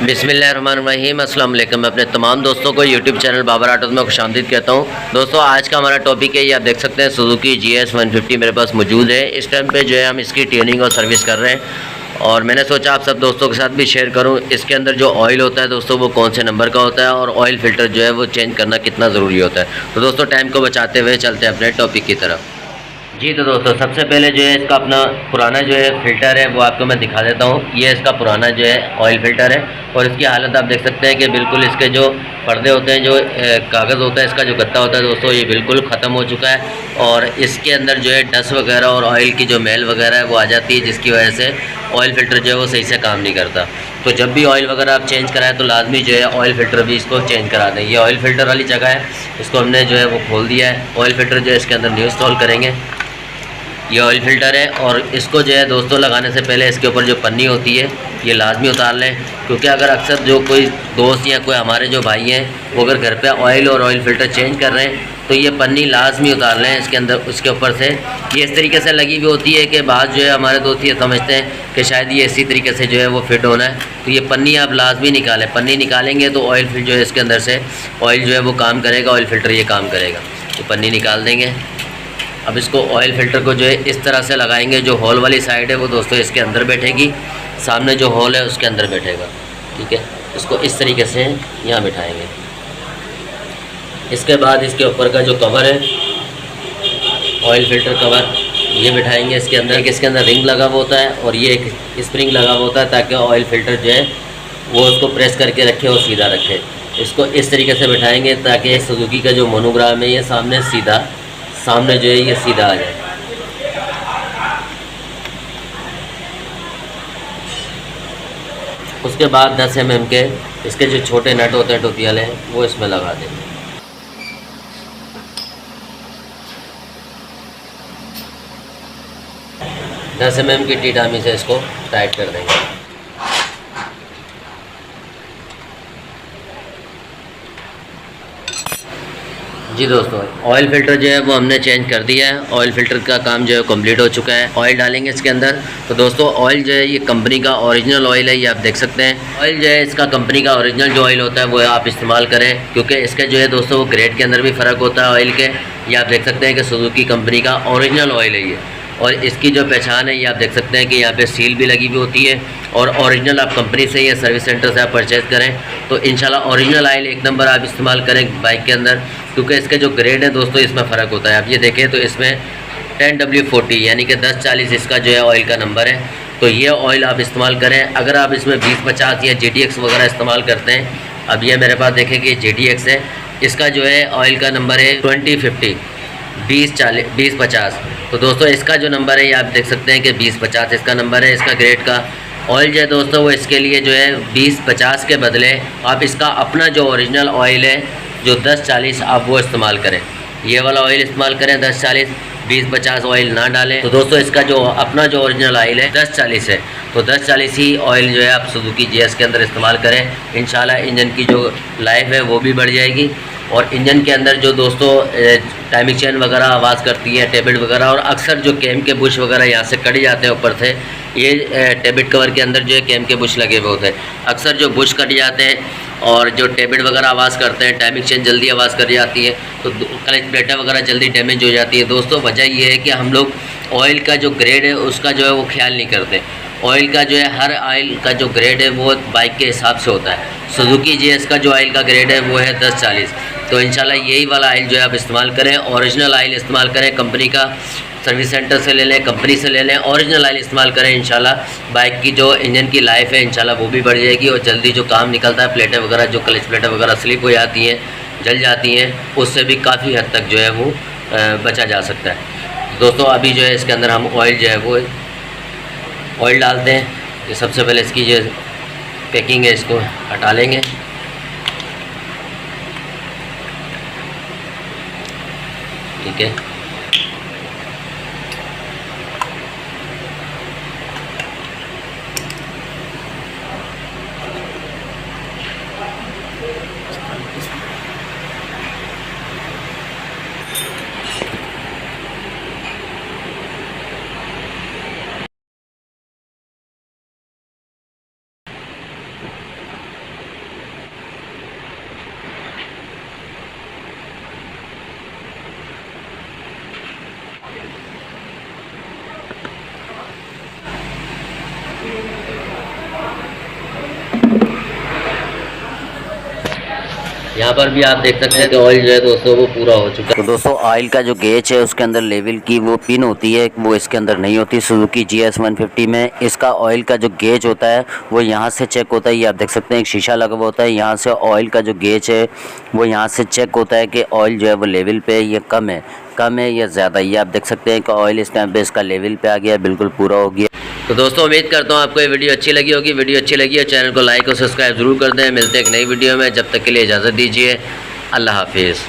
बिस्मिल्लाहिर्रहमानिर्रहीम अस्सलाम वालेकुम। मैं अपने तमाम दोस्तों को यूट्यूब चैनल बाबर ऑटोज़ में खुशामदीद कहता हूं। दोस्तों आज का हमारा टॉपिक है, ये आप देख सकते हैं सुजुकी GS 150 मेरे पास मौजूद है। इस टाइम पे जो है हम इसकी ट्यूनिंग और सर्विस कर रहे हैं और मैंने सोचा आप सब दोस्तों के साथ भी शेयर करूं। इसके अंदर जो ऑयल होता है दोस्तों वो कौन से नंबर का होता है और ऑयल फ़िल्टर जो है वो चेंज करना कितना ज़रूरी होता है। तो दोस्तों टाइम को बचाते हुए चलते हैं अपने टॉपिक की तरफ। जी तो दोस्तों सबसे पहले जो है इसका अपना पुराना जो है फ़िल्टर है वो आपको मैं दिखा देता हूँ। ये इसका पुराना जो है ऑयल फ़िल्टर है और इसकी हालत आप देख सकते हैं कि बिल्कुल इसके जो पर्दे होते हैं, जो कागज़ होता है, इसका जो गत्ता होता है दोस्तों ये बिल्कुल ख़त्म हो चुका है और इसके अंदर जो है डस्ट वगैरह और ऑयल की जो मैल वगैरह है वो आ जाती है, जिसकी वजह से ऑयल फ़िल्टर जो है वो सही से काम नहीं करता। तो जब भी ऑयल वगैरह आप चेंज कराएं तो लाजमी जो है ऑयल फ़िल्टर भी इसको चेंज करा दें। ये ऑयल फ़िल्टर वाली जगह है, इसको हमने जो है वो खोल दिया है। ऑयल फ़िल्टर जो है इसके अंदर न्यू इंस्टॉल करेंगे। ये ऑयल फ़िल्टर है और इसको जो है दोस्तों लगाने से पहले इसके ऊपर जो पन्नी होती है ये लाजमी उतार लें, क्योंकि अगर अक्सर जो कोई दोस्त या कोई हमारे जो भाई हैं वो अगर घर पे ऑयल और ऑयल फ़िल्टर चेंज कर रहे हैं तो ये पन्नी लाजमी उतार लें इसके अंदर, उसके ऊपर से। ये इस तरीके से लगी हुई होती है कि बाद जो है हमारे दोस्त ये समझते हैं कि शायद ये इसी तरीके से जो है वो फिट होना है। तो ये पन्नी आप लाजमी निकालें। पन्नी निकालेंगे तो ऑयल फिल जो है इसके अंदर से ऑयल जो है वो काम करेगा, ऑयल फ़िल्टर ये काम करेगा। तो पन्नी निकाल देंगे। अब इसको ऑयल फ़िल्टर को जो है इस तरह से लगाएंगे। जो हॉल वाली साइड है वो दोस्तों इसके अंदर बैठेगी, सामने जो हॉल है उसके अंदर बैठेगा। ठीक है, इसको इस तरीके से यहाँ बिठाएंगे। इसके बाद इसके ऊपर का जो कवर है ऑयल फ़िल्टर कवर ये बिठाएंगे इसके अंदर। इसके अंदर रिंग लगा हुआ होता है और ये एक स्प्रिंग लगा हुआ होता है ताकि ऑयल फ़िल्टर जो है वो उसको प्रेस करके रखे और सीधा रखे। इसको इस तरीके से बिठाएंगे ताकि सुजुकी का जो मोनोग्राम है ये सामने जो है ये सीधा आ जाए। उसके बाद 10 mm के इसके जो छोटे नट होते हैं टोपी वाले वो इसमें लगा देंगे। दस mm की टीटामी से इसको टाइट कर देंगे। जी दोस्तों ऑयल फ़िल्टर जो है वो हमने चेंज कर दिया है। ऑयल फ़िल्टर का काम जो है कंप्लीट हो चुका है। ऑयल डालेंगे इसके अंदर। तो दोस्तों ऑयल जो है ये कंपनी का ओरिजिनल ऑयल है, ये आप देख सकते हैं। ऑयल जो है इसका कंपनी का ओरिजिनल जो ऑयल होता है वो आप इस्तेमाल करें, क्योंकि इसके जो है दोस्तों वो ग्रेड के अंदर भी फ़र्क होता है ऑयल के। ये आप देख सकते हैं कि सुजुकी कंपनी का ओरिजिनल ऑयल है ये। और इसकी जो पहचान है ये आप देख सकते हैं कि यहाँ पे सील भी लगी हुई होती है और ओरिजिनल आप कंपनी से या सर्विस सेंटर से आप परचेज़ करें तो इंशाल्लाह ओरिजिनल ऑयल एक नंबर आप इस्तेमाल करें बाइक के अंदर, क्योंकि इसके जो ग्रेड है दोस्तों इसमें फ़र्क होता है। आप ये देखें तो इसमें 10W40 यानी कि 1040 इसका जो है ऑयल का नंबर है। तो ये ऑयल आप इस्तेमाल करें। अगर आप इसमें 2050 या GTX वगैरह इस्तेमाल करते हैं, अब ये मेरे पास देखें कि GTX है, इसका जो है ऑयल का नंबर है 2050 2050। तो दोस्तों इसका जो नंबर है ये आप देख सकते हैं कि 2050 इसका नंबर है। इसका ग्रेड का ऑयल जो है दोस्तों वो इसके लिए जो है 2050 के बदले आप इसका अपना जो ओरिजिनल ऑयल है जो 1040 आप वो इस्तेमाल करें। ये वाला ऑयल इस्तेमाल करें 1040, 2050 ऑयल ना डालें। तो दोस्तों इसका जो अपना जो ओरिजिनल ऑयल है 1040 है, तो 1040 ही ऑयल जो है आप सुजुकी GS के अंदर इस्तेमाल करें। इंशाल्लाह इंजन की जो लाइफ है वो भी बढ़ जाएगी और इंजन के अंदर जो दोस्तों टाइमिंग चेन वगैरह आवाज़ करती है, टेबिट वगैरह, और अक्सर जो कैम के बुश वगैरह यहाँ से कट जाते हैं ऊपर से, ये टेबिट कवर के अंदर जो है कैम के बुश लगे हुए होते हैं। अक्सर जो बुश कट जाते हैं और जो टेबिट वगैरह आवाज़ करते हैं, टाइमिंग चेन जल्दी आवाज़ कर जाती है, तो क्लच प्लेटें वगैरह जल्दी डैमेज हो जाती है। दोस्तों वजह ये है कि हम लोग ऑयल का जो ग्रेड है उसका जो है वो ख्याल नहीं करते। ऑयल का जो है हर ऑयल का जो ग्रेड है वो बाइक के हिसाब से होता है। सुजुकी GS का जो ऑयल का ग्रेड है वो है 1040। तो इंशाल्लाह यही वाला ऑयल जो है आप इस्तेमाल करें, ओरिजिनल ऑयल इस्तेमाल करें। कंपनी का सर्विस सेंटर से ले लें, कंपनी से ले लें, ओरिजिनल ऑयल इस्तेमाल करें। इंशाल्लाह बाइक की जो इंजन की लाइफ है इंशाल्लाह वो भी बढ़ जाएगी और जल्दी जो काम निकलता है, प्लेटें वगैरह जो क्लच प्लेटें वगैरह स्लिप हो जाती हैं, जल जाती हैं, उससे भी काफ़ी हद तक जो है वो बचा जा सकता है। दोस्तों अभी जो है इसके अंदर हम ऑयल जो है वो ऑयल डालते हैं। ये सबसे पहले इसकी जो पैकिंग है इसको हटा लेंगे। ठीक है, यहाँ पर भी आप देख सकते हैं कि ऑयल जो है दोस्तों वो पूरा हो चुका है। तो दोस्तों ऑयल का जो गेज है उसके अंदर लेवल की वो पिन होती है, वो इसके अंदर नहीं होती। सुजुकी GS 150 में इसका ऑयल का जो गेज होता है वो यहाँ से चेक होता है। ये आप देख सकते हैं एक शीशा लगा हुआ होता है, यहाँ से ऑयल का जो गेज है वो यहाँ से चेक होता है कि ऑयल जो है वो लेवल पे ये कम है या ज़्यादा। ये आप देख सकते हैं कि ऑयल इस टाइम पे इसका लेवल पे आ गया, बिल्कुल पूरा हो गया। तो दोस्तों उम्मीद करता हूँ आपको ये वीडियो अच्छी लगी होगी। वीडियो अच्छी लगी है चैनल को लाइक और सब्सक्राइब जरूर कर दें। मिलते हैं एक नई वीडियो में, जब तक के लिए इजाज़त दीजिए। अल्लाह हाफिज़।